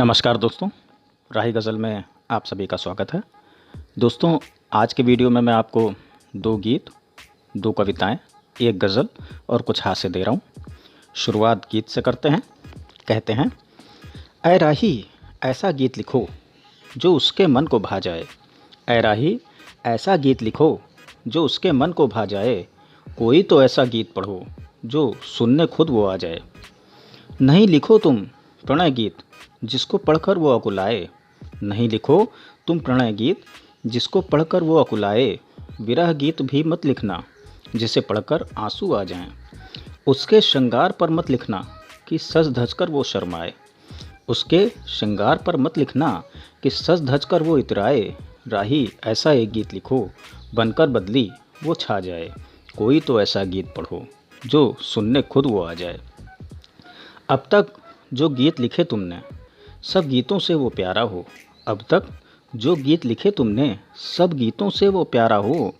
नमस्कार दोस्तों, राही गज़ल में आप सभी का स्वागत है। दोस्तों, आज के वीडियो में मैं आपको 2 गीत, 2 कविताएं, 1 गज़ल और कुछ हास्य दे रहा हूं। शुरुआत गीत से करते हैं। कहते हैं, ऐ राही ऐसा गीत लिखो जो उसके मन को भा जाए। ऐ राही ऐसा गीत लिखो जो उसके मन को भा जाए। कोई तो ऐसा गीत पढ़ो जो सुनने खुद वो आ जाए। नहीं लिखो तुम प्रणय गीत जिसको पढ़कर वो अकुलाए। नहीं लिखो तुम प्रणय गीत जिसको पढ़कर वो अकुलाए। विरह गीत भी मत लिखना जिसे पढ़कर आंसू आ जाएं। उसके श्रृंगार पर मत लिखना कि सज धज कर वो शर्माए। उसके श्रृंगार पर मत लिखना कि सज धज कर वो इतराए। राही ऐसा एक गीत लिखो बनकर बदली वो छा जाए। कोई तो ऐसा गीत पढ़ो जो सुनने खुद वो आ जाए। अब तक जो गीत लिखे तुमने सब गीतों से वो प्यारा हो। अब तक जो गीत लिखे तुमने सब गीतों से वो प्यारा हो।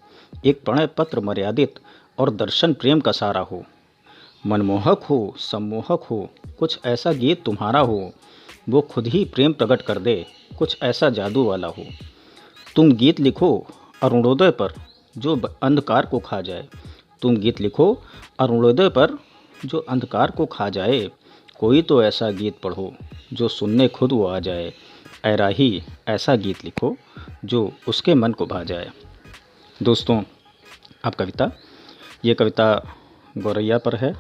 एक प्रणय पत्र मर्यादित और दर्शन प्रेम का सारा हो। मनमोहक हो सम्मोहक हो कुछ ऐसा गीत तुम्हारा हो। वो खुद ही प्रेम प्रकट कर दे कुछ ऐसा जादू वाला हो। तुम गीत लिखो अरुणोदय पर जो अंधकार को खा जाए। तुम गीत लिखो अरुणोदय पर जो अंधकार को खा जाए। कोई तो ऐसा गीत पढ़ो जो सुनने खुद वो आ जाए। ऐ राही ऐसा गीत लिखो जो उसके मन को भा जाए। दोस्तों, अब कविता, ये कविता गौरैया पर है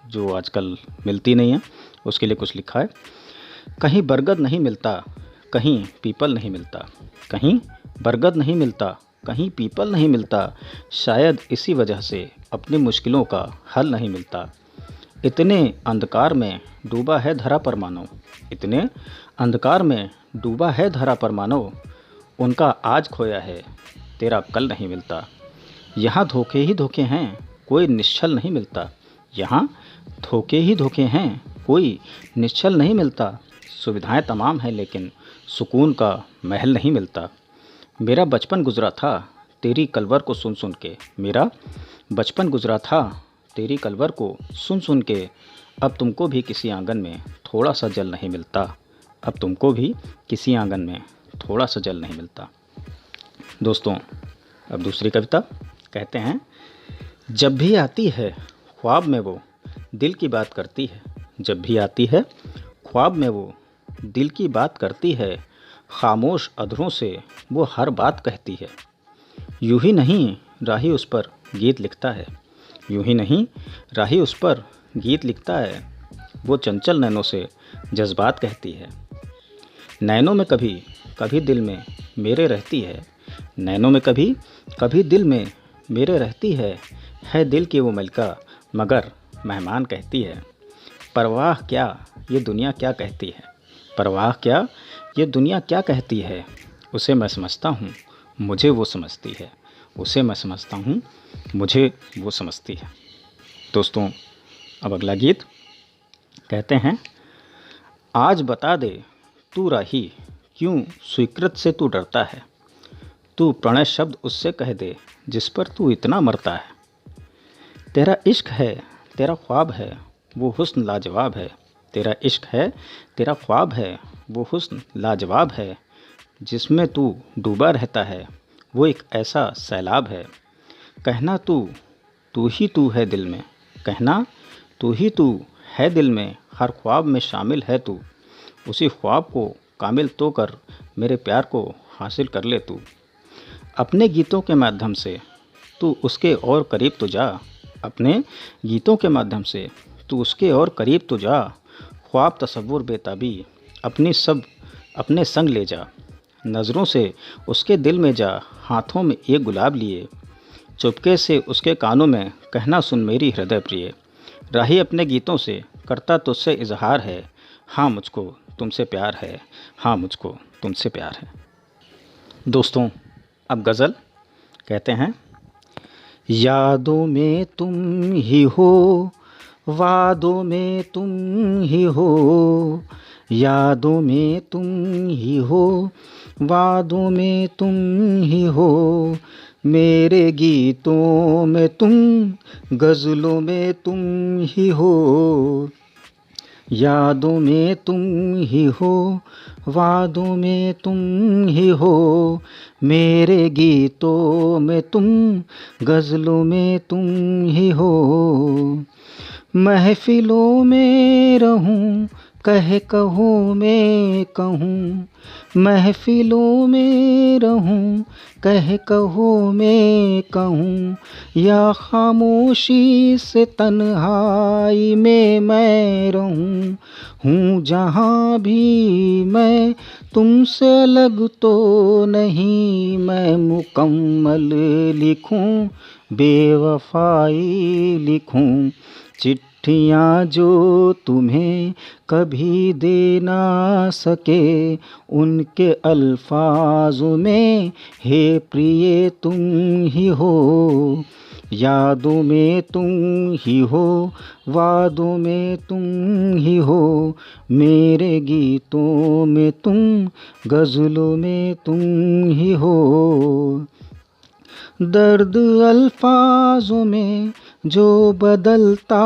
जो आजकल मिलती नहीं है। उसके लिए कुछ लिखा है। कहीं बरगद नहीं मिलता कहीं पीपल नहीं मिलता। कहीं बरगद नहीं मिलता कहीं पीपल नहीं मिलता। शायद इसी वजह से अपनी मुश्किलों का हल नहीं मिलता। इतने अंधकार में डूबा है धरा पर मानो। इतने अंधकार में डूबा है धरा पर मानो। उनका आज खोया है तेरा कल नहीं मिलता। यहाँ धोखे ही धोखे हैं कोई निश्चल नहीं मिलता। यहाँ धोखे ही धोखे हैं कोई निश्चल नहीं मिलता। सुविधाएं तमाम हैं लेकिन सुकून का महल नहीं मिलता। मेरा बचपन गुजरा था तेरी कलवर को सुन सुन के। मेरा बचपन गुजरा था तेरी कलवर को सुन सुन के। अब तुमको भी किसी आंगन में थोड़ा सा जल नहीं मिलता। अब तुमको भी किसी आंगन में थोड़ा सा जल नहीं मिलता। दोस्तों, अब दूसरी कविता। कहते हैं, जब भी आती है ख्वाब में वो दिल की बात करती है। जब भी आती है ख्वाब में वो दिल की बात करती है। खामोश अधरों से वो हर बात कहती है। यूं ही नहीं राही उस पर गीत लिखता है। यूं ही नहीं राही उस पर गीत लिखता है। वो चंचल नैनों से जज्बात कहती है। नैनों में कभी कभी दिल में मेरे रहती है। नैनों में कभी कभी दिल में मेरे रहती है दिल की वो मलका मगर मेहमान कहती है। परवाह क्या ये दुनिया क्या कहती है। परवाह क्या ये दुनिया क्या कहती है। उसे मैं समझता हूँ मुझे वो समझती है। उसे मैं समझता हूँ मुझे वो समझती है। दोस्तों, अब अगला गीत। कहते हैं, आज बता दे तू राही क्यों स्वीकृत से तू डरता है। तू प्रणय शब्द उससे कह दे जिस पर तू इतना मरता है। तेरा इश्क है तेरा ख्वाब है वो हुस्न लाजवाब है। तेरा इश्क है तेरा ख्वाब है वो हुस्न लाजवाब है। जिसमें तू डूबा रहता है वो एक ऐसा सैलाब है। कहना तू ही तू है दिल में। कहना तू ही तू है दिल में। हर ख्वाब में शामिल है तू। उसी ख्वाब को कामिल तो कर मेरे प्यार को हासिल कर ले तू। अपने गीतों के माध्यम से तू उसके और करीब तो जा। अपने गीतों के माध्यम से तू उसके और करीब तो जा। ख्वाब तसव्वुर बेताबी अपने संग ले जा। नज़रों से उसके दिल में जा हाथों में एक गुलाब लिए। चुपके से उसके कानों में कहना सुन मेरी हृदय प्रिय। राही अपने गीतों से करता तुझसे इजहार है। हाँ मुझको तुमसे प्यार है। हाँ मुझको तुमसे प्यार है। दोस्तों, अब गज़ल। कहते हैं, यादों में तुम ही हो वादों में तुम ही हो। यादों में तुम ही हो वादों में तुम ही हो। मेरे गीतों में तुम गज़लों में तुम ही हो। यादों में तुम ही हो, वादों में तुम ही हो, मेरे गीतों में तुम, गज़लों में तुम ही हो। महफ़िलों में रहूं, कहूँ मैं कहूँ, महफ़िलों में रहूं, कहूँ मैं कहूँ, या खामोशी से तन्हाई में मैं रहूं। हूँ जहाँ भी मैं तुमसे अलग तो नहीं, मैं मुकम्मल लिखूं, बेवफ़ाई लिखूं। चिट्ठियाँ जो तुम्हें कभी दे ना सके, उनके अल्फाज़ों में हे प्रिय तुम ही हो। यादों में तुम ही हो, वादों में तुम ही हो, मेरे गीतों में तुम, गज़लों में तुम ही हो। दर्द अल्फाजों में जो बदलता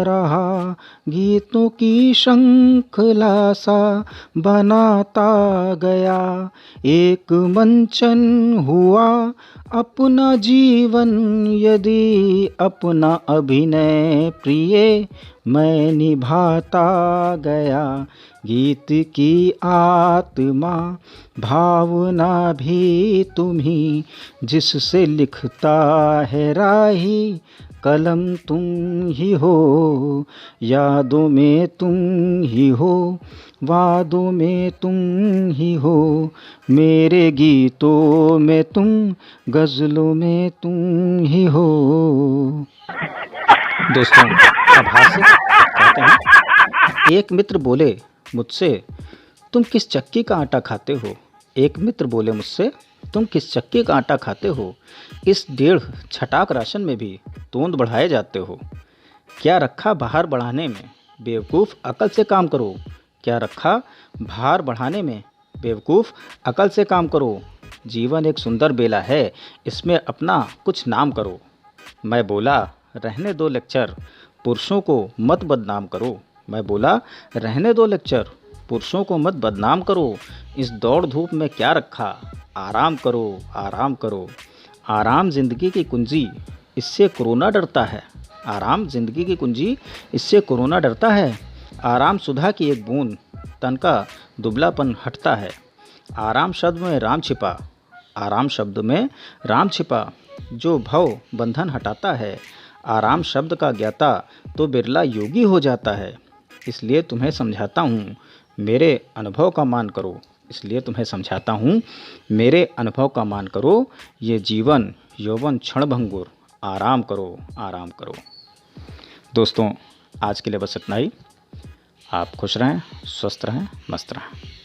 रहा, गीतों की श्रृंखला सा बनाता गया। एक मंचन हुआ अपना जीवन, यदि अपना अभिनय प्रिय मैं निभाता गया। गीत की आत्मा भावना भी तुम्ही, जिससे लिखता है राही कलम तुम ही हो। यादों में तुम ही हो, वादों में तुम ही हो, मेरे गीतों में तुम, गज़लों में तुम ही हो। दोस्तों, अब हास्य कहते हैं। एक मित्र बोले मुझसे, तुम किस चक्की का आटा खाते हो? एक मित्र बोले मुझसे, तुम किस चक्की का आटा खाते हो? इस 1.5 छटाक राशन में भी तोंद बढ़ाए जाते हो। क्या रखा भार बढ़ाने में? बेवकूफ़, अकल से काम करो। क्या रखा भार बढ़ाने में? बेवकूफ़, अकल से काम करो। जीवन एक सुंदर बेला है, इसमें अपना कुछ नाम करो। मैं बोला, रहने दो लेक्चर, पुरुषों को मत बदनाम करो। मैं बोला, रहने दो लेक्चर, पुरुषों को मत बदनाम करो। इस दौड़ धूप में क्या रखा? आराम करो, आराम करो। आराम ज़िंदगी की कुंजी, इससे कोरोना डरता है। आराम ज़िंदगी की कुंजी, इससे कोरोना डरता है। आराम सुधा की एक बूंद, तन का दुबलापन हटता है। आराम शब्द में राम छिपा, आराम शब्द में राम छिपा, जो भव बंधन हटाता है। आराम शब्द का ज्ञाता तो बिरला योगी हो जाता है। इसलिए तुम्हें समझाता हूँ, मेरे अनुभव का मान करो। इसलिए तुम्हें समझाता हूँ, मेरे अनुभव का मान करो। ये जीवन यौवन क्षणभंगुर, आराम करो, आराम करो। दोस्तों, आज के लिए बस इतना ही। आप खुश रहें, स्वस्थ रहें, मस्त रहें।